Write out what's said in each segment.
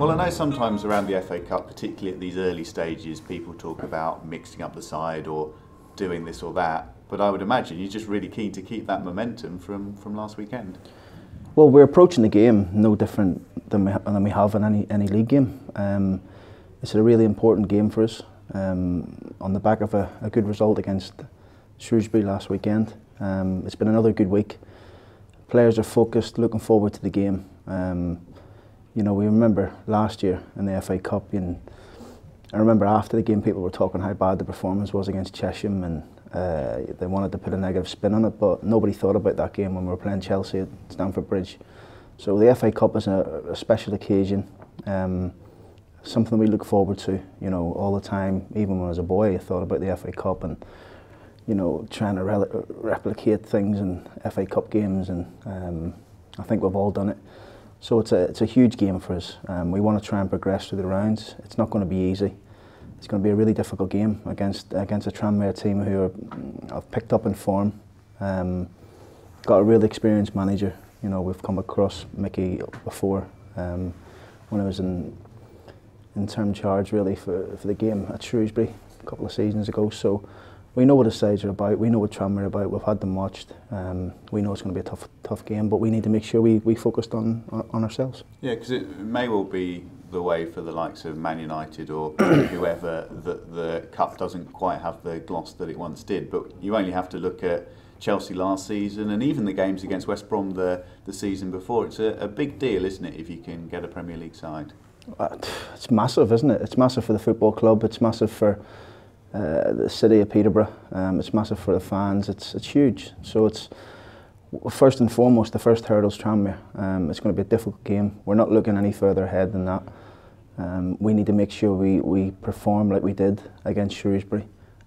Well, I know sometimes around the FA Cup, particularly at these early stages, people talk about mixing up the side or doing this or that. But I would imagine you're just really keen to keep that momentum from last weekend. Well, we're approaching the game no different than we have in any league game. It's a really important game for us. On the back of a good result against Shrewsbury last weekend. It's been another good week. Players are focused, looking forward to the game. You know, we remember last year in the FA Cup, and I remember after the game people were talking how bad the performance was against Chesham, and they wanted to put a negative spin on it, but nobody thought about that game when we were playing Chelsea at Stamford Bridge. So the FA Cup is a special occasion, something we look forward to, you know, all the time. Even when I was a boy, I thought about the FA Cup and, you know, trying to replicate things in FA Cup games, and I think we've all done it. So it's a huge game for us. We want to try and progress through the rounds. It's not going to be easy. It's going to be a really difficult game against a Tranmere team who have picked up in form. Got a really experienced manager. You know, we've come across Mickey before when I was in term charge really for the game at Shrewsbury a couple of seasons ago. So we know what the sides are about. We know what Tranmere are about. We've had them watched. We know it's going to be a tough game, but we need to make sure we focused on ourselves. Yeah, because it may well be the way for the likes of Man United or whoever that the cup doesn't quite have the gloss that it once did. But you only have to look at Chelsea last season and even the games against West Brom the season before. It's a big deal, isn't it, if you can get a Premier League side? It's massive, isn't it? It's massive for the football club. It's massive for the city of Peterborough. It's massive for the fans. It's huge. So it's first and foremost, the first hurdle's Tranmere. It's going to be a difficult game. We're not looking any further ahead than that. We need to make sure we perform like we did against Shrewsbury.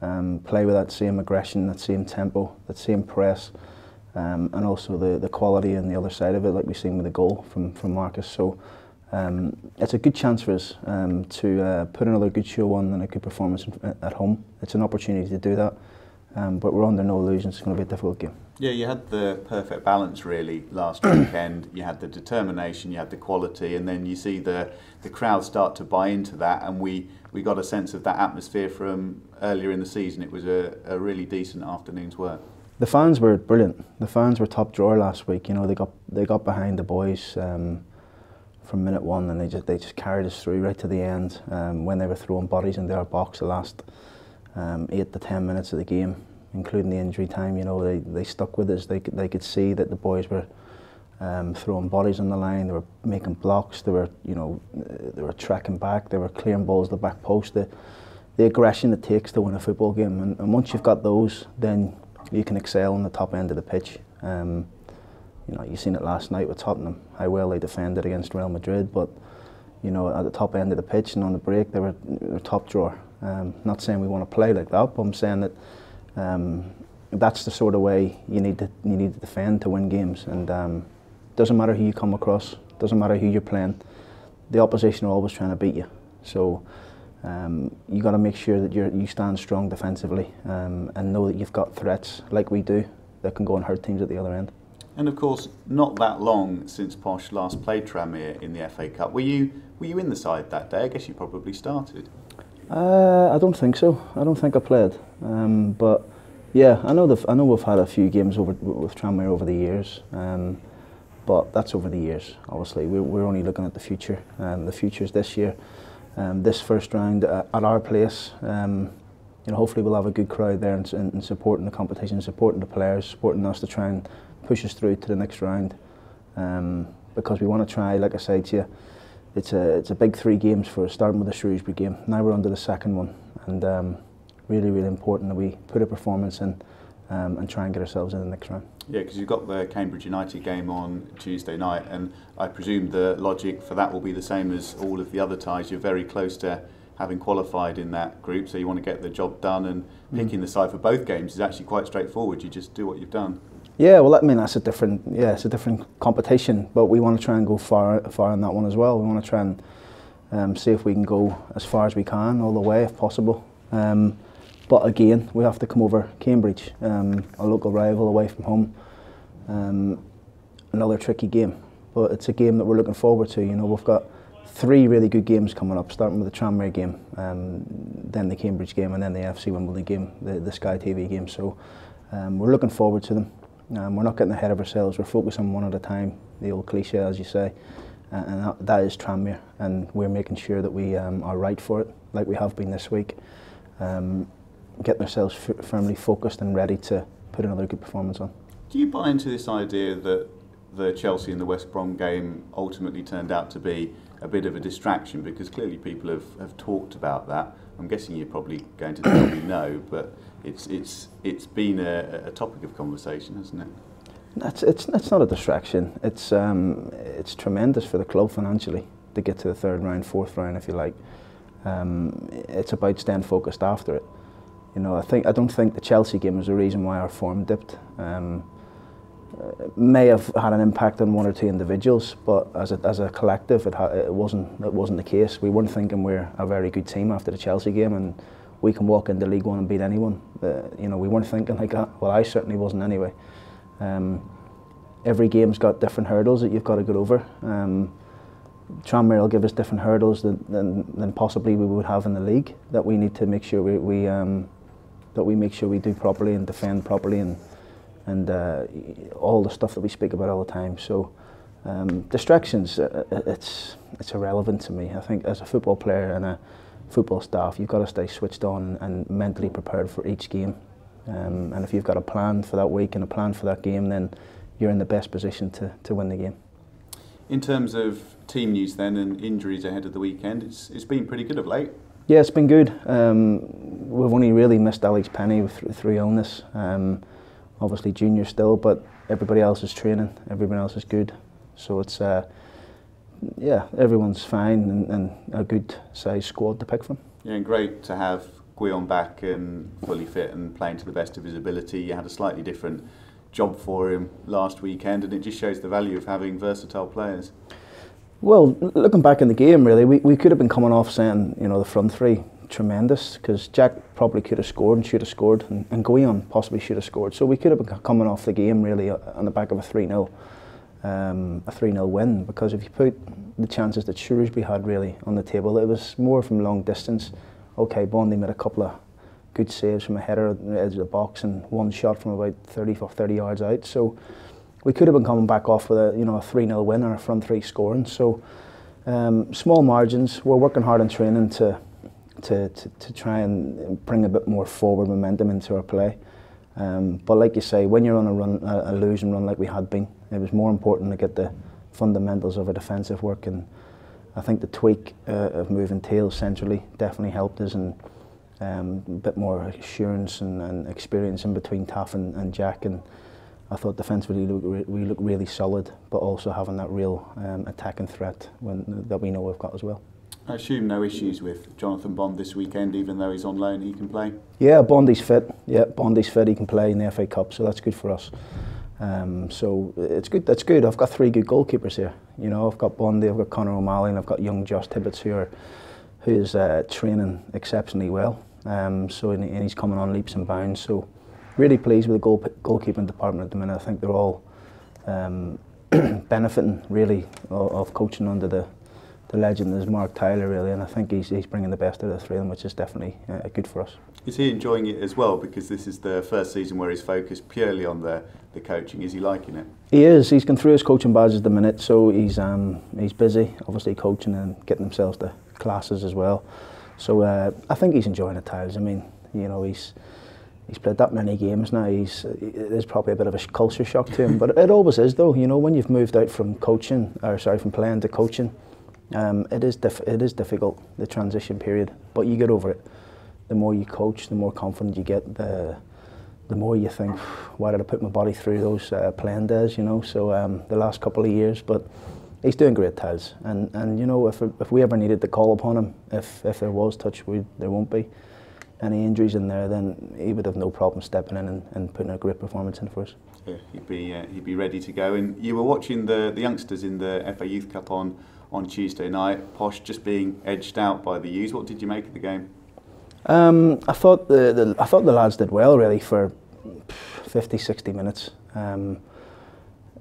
Play with that same aggression, that same tempo, that same press, and also the quality on the other side of it, like we've seen with the goal from Marcus. So it's a good chance for us to put another good show on and a good performance at home. It's an opportunity to do that, but we're under no illusions. It's going to be a difficult game. Yeah, you had the perfect balance really last weekend. You had the determination, you had the quality, and then you see the crowd start to buy into that, and we got a sense of that atmosphere from earlier in the season. It was a really decent afternoon's work. The fans were brilliant. The fans were top drawer last week. You know, they got behind the boys from minute one, and they just carried us through right to the end. When they were throwing bodies into our box the last 8 to 10 minutes of the game, including the injury time, you know, they stuck with us. They could see that the boys were throwing bodies on the line. They were making blocks. They were, you know, they were tracking back. They were clearing balls to the back post. The aggression it takes to win a football game, and once you've got those, then you can excel on the top end of the pitch. You know, you've seen it last night with Tottenham, how well they defended against Real Madrid, but you know, at the top end of the pitch and on the break, they were top drawer. Not saying we want to play like that, but I'm saying that that's the sort of way you need to defend to win games. And doesn't matter who you come across, doesn't matter who you're playing, the opposition are always trying to beat you. So you got to make sure that you stand strong defensively and know that you've got threats like we do that can go and hurt teams at the other end. And of course, not that long since Posh last played Tranmere in the FA Cup. Were you in the side that day? I guess you probably started. I don't think so. I don't think I played. But yeah, I know we've had a few games with Tranmere over the years. But that's over the years. Obviously, we're only looking at the future. The future's this year. This first round at our place. You know, hopefully we'll have a good crowd there and supporting the competition, supporting the players, supporting us to try and push us through to the next round, because we want to try, like I said to you, it's a big 3 games for us, starting with the Shrewsbury game. Now we're on to the second one, and really, really important that we put a performance in and try and get ourselves in the next round. Yeah, because you've got the Cambridge United game on Tuesday night, and I presume the logic for that will be the same as all of the other ties. You're very close to having qualified in that group, so you want to get the job done, and picking the side for both games is actually quite straightforward. You just do what you've done. Yeah, well, I mean, it's a different competition, but we want to try and go far in that one as well. We want to try and see if we can go as far as we can, all the way if possible. But again, we have to come over Cambridge, a local rival away from home. Another tricky game, but it's a game that we're looking forward to. You know, we've got 3 really good games coming up, starting with the Tranmere game, then the Cambridge game, and then the FC Wimbledon game, the Sky TV game. So we're looking forward to them. We're not getting ahead of ourselves. We're focusing one at a time, the old cliche, as you say, and that is Tranmere, and we're making sure that we are right for it, like we have been this week, getting ourselves firmly focused and ready to put another good performance on. Do you buy into this idea that the Chelsea and the West Brom game ultimately turned out to be a bit of a distraction? Because clearly people have talked about that. I'm guessing you're probably going to tell me no, but it's been a topic of conversation, hasn't it? It's not a distraction. It's tremendous for the club financially to get to the 3rd round, 4th round, if you like. It's about staying focused after it. You know, I don't think the Chelsea game was the reason why our form dipped. May have had an impact on 1 or 2 individuals, but as a collective, it wasn't the case. We weren't thinking we're a very good team after the Chelsea game and we can walk into League One and beat anyone. You know, we weren't thinking like that. Well, I certainly wasn't anyway. Every game's got different hurdles that you've got to get over. Tranmere will give us different hurdles than possibly we would have in the league, that we need to make sure we make sure we do properly and defend properly and all the stuff that we speak about all the time. So distractions, it's irrelevant to me. I think as a football player and a football staff, you've got to stay switched on and mentally prepared for each game. And if you've got a plan for that week and a plan for that game, then you're in the best position to win the game. In terms of team news then and injuries ahead of the weekend, it's been pretty good of late. Yeah, it's been good. We've only really missed Alex Penny through illness. Obviously junior still, but everybody else is training, everyone else is good. So it's, yeah, everyone's fine and a good size squad to pick from. Yeah, and great to have Guillaume back and fully fit and playing to the best of his ability. You had a slightly different job for him last weekend, and it just shows the value of having versatile players. Well, looking back in the game, really, we could have been coming off saying, you know, the front three, tremendous, because Jack probably could have scored and should have scored, and Guillaume possibly should have scored. So we could have been coming off the game, really, on the back of a 3-0 win, because if you put the chances that Shrewsbury had, really, on the table, it was more from long distance. Okay, Bondi made a couple of good saves from a header at the edge of the box and one shot from about 30 yards out. So we could have been coming back off with a 3-0 win and our front three scoring. So small margins. We're working hard in training to try and bring a bit more forward momentum into our play. But like you say, when you're on a losing run like we had been, it was more important to get the fundamentals of our defensive work, and I think the tweak of moving tails centrally definitely helped us, and a bit more assurance and experience in between Taff and Jack, and I thought defensively we looked really solid, but also having that real attacking threat that we know we've got as well. I assume no issues with Jonathan Bond this weekend, even though he's on loan, he can play? Yeah, Bondi's fit. Yeah, Bondi's fit, he can play in the FA Cup, so that's good for us. So it's good. That's good. I've got 3 good goalkeepers here. You know, I've got Bondi, I've got Conor O'Malley, and I've got young Josh Tibbetts who is training exceptionally well. So and he's coming on leaps and bounds. So really pleased with the goalkeeping department at the minute. I think they're all benefiting really of coaching under the legend is Mark Tyler, really, and I think he's bringing the best out of the 3 of them, which is definitely good for us. Is he enjoying it as well? Because this is the first season where he's focused purely on the coaching. Is he liking it? He is. He's gone through his coaching badges at the minute, so he's busy, obviously coaching and getting himself to classes as well. So I think he's enjoying it, Tiles. I mean, you know, he's played that many games now. There's probably a bit of a culture shock to him, but it always is, though. You know, when you've moved out from from playing to coaching. It is difficult, the transition period, but you get over it. The more you coach, the more confident you get, the more you think, why did I put my body through those playing days, you know? So the last couple of years, but he's doing great, Taz. And you know, if we ever needed to call upon him, if there was, touch wood, there won't be any injuries in there, then he would have no problem stepping in and putting a great performance in for us. Yeah, he'd be ready to go. And you were watching the youngsters in the FA Youth Cup on Tuesday night. Posh just being edged out by the U's. What did you make of the game? I thought the lads did well, really, for 50-60 minutes.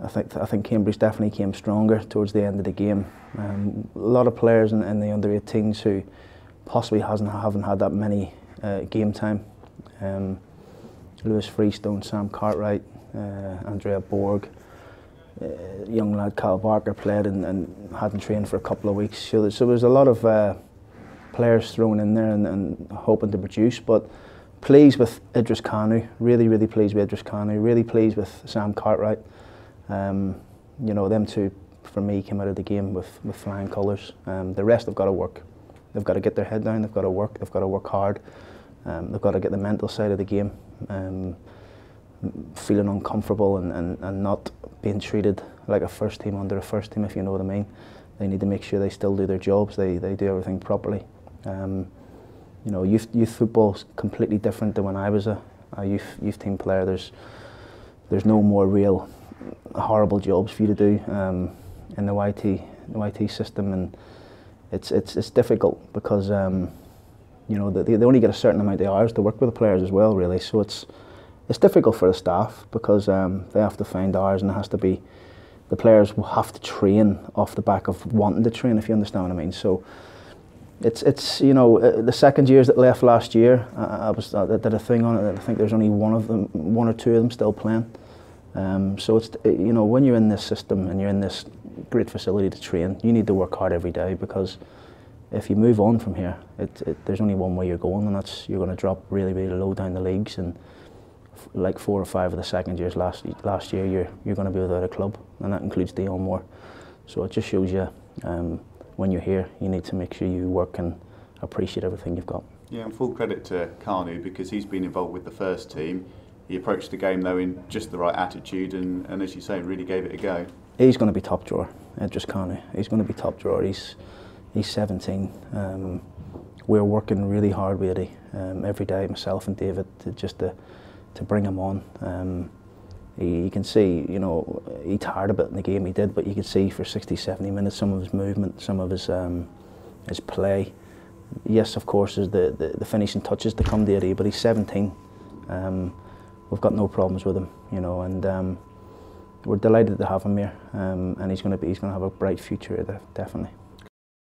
I think Cambridge definitely came stronger towards the end of the game. A lot of players in the under-18s who possibly haven't had that many game time. Lewis Freestone, Sam Cartwright, Andrea Borg, young lad Cal Barker played and hadn't trained for a couple of weeks. So there's a lot of players thrown in there and hoping to produce. But pleased with Idris Kanu, really pleased with Idris Kanu, really pleased with Sam Cartwright. You know, them two for me came out of the game with flying colours. The rest have got to work. They've got to get their head down, they've got to work hard. They've got to get the mental side of the game. Feeling uncomfortable and not being treated like a first team under a first team, if you know what I mean. They need to make sure they still do their jobs, they do everything properly. You know, youth football's completely different than when I was a youth team player. There's no more real horrible jobs for you to do in the YT system, and it's difficult because you know they only get a certain amount of hours to work with the players as well, really. So it's difficult for the staff because they have to find hours, and it has to be the players will have to train off the back of wanting to train, if you understand what I mean. So it's you know, the second years that left last year, I did a thing on it. I think there's only one or two of them still playing. So it's, you know, when you're in this system and you're in this great facility to train, you need to work hard every day, because if you move on from here, there's only one way you're going, and that's you're going to drop really low down the leagues, and like 4 or 5 of the second years last year, you're going to be without a club, and that includes Dion Moore. So it just shows you when you're here, you need to make sure you work and appreciate everything you've got. Yeah, and full credit to Kanu, because he's been involved with the first team. He approached the game though in just the right attitude, and as you say, really gave it a go. He's going to be top drawer, Idris Kanu. He's going to be top drawer. He's 17. We're working really hard with it every day, myself and David, to bring him on. You can see, you know, he tired a bit in the game, he did, but you could see for 60-70 minutes some of his movement, some of his play. Yes, of course, there's the finishing touches to come there, but he's 17. We've got no problems with him, you know, and we're delighted to have him here, and he's going to have a bright future, definitely.